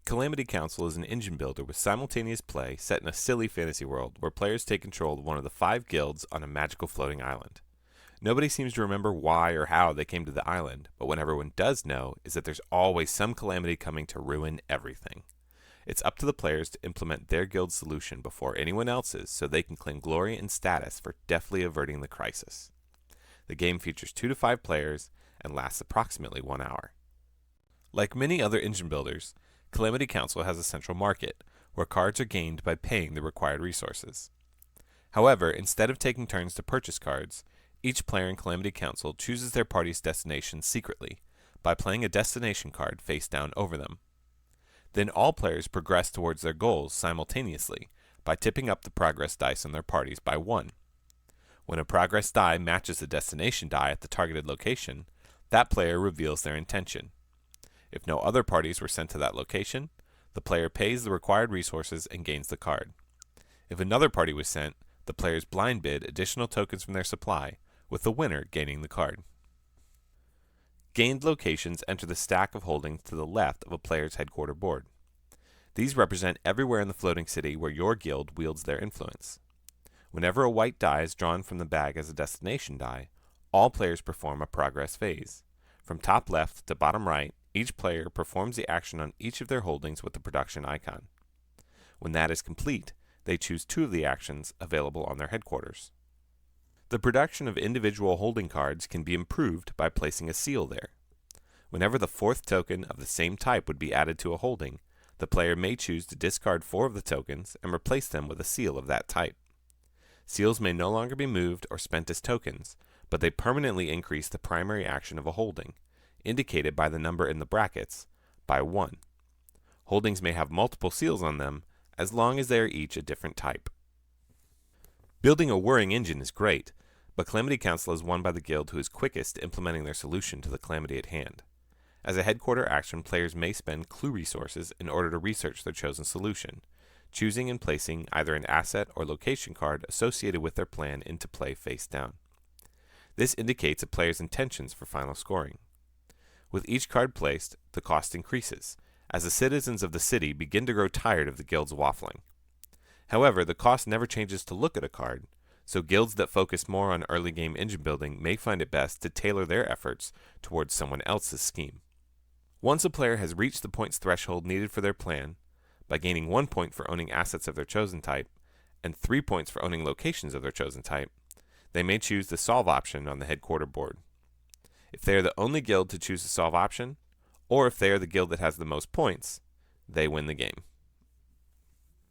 Calamity Council is an engine builder with simultaneous play set in a silly fantasy world where players take control of one of the 5 guilds on a magical floating island. Nobody seems to remember why or how they came to the island, but what everyone does know is that there's always some calamity coming to ruin everything. It's up to the players to implement their guild's solution before anyone else's so they can claim glory and status for deftly averting the crisis. The game features 2 to 5 players and lasts approximately 1 hour. Like many other engine builders, Calamity Council has a central market, where cards are gained by paying the required resources. However, instead of taking turns to purchase cards, each player in Calamity Council chooses their party's destination secretly, by playing a destination card face down over them. Then all players progress towards their goals simultaneously, by tipping up the progress dice on their parties by 1. When a progress die matches the destination die at the targeted location, that player reveals their intention. If no other parties were sent to that location, the player pays the required resources and gains the card. If another party was sent, the players blind bid additional tokens from their supply, with the winner gaining the card. Gained locations enter the stack of holdings to the left of a player's headquarter board. These represent everywhere in the floating city where your guild wields their influence. Whenever a white die is drawn from the bag as a destination die, all players perform a progress phase. From top left to bottom right, each player performs the action on each of their holdings with the production icon. When that is complete, they choose 2 of the actions available on their headquarters. The production of individual holding cards can be improved by placing a seal there. Whenever the 4th token of the same type would be added to a holding, the player may choose to discard 4 of the tokens and replace them with a seal of that type. Seals may no longer be moved or spent as tokens, but they permanently increase the primary action of a holding, indicated by the number in the brackets, by 1. Holdings may have multiple seals on them, as long as they are each a different type. Building a whirring engine is great, but Calamity Council is won by the guild who is quickest implementing their solution to the calamity at hand. As a headquarter action, players may spend clue resources in order to research their chosen solution, choosing and placing either an asset or location card associated with their plan into play face down. This indicates a player's intentions for final scoring. With each card placed, the cost increases, as the citizens of the city begin to grow tired of the guild's waffling. However, the cost never changes to look at a card, so guilds that focus more on early game engine building may find it best to tailor their efforts towards someone else's scheme. Once a player has reached the points threshold needed for their plan, by gaining 1 point for owning assets of their chosen type, and 3 points for owning locations of their chosen type, they may choose the solve option on the headquarter board. If they are the only guild to choose the solve option, or if they are the guild that has the most points, they win the game.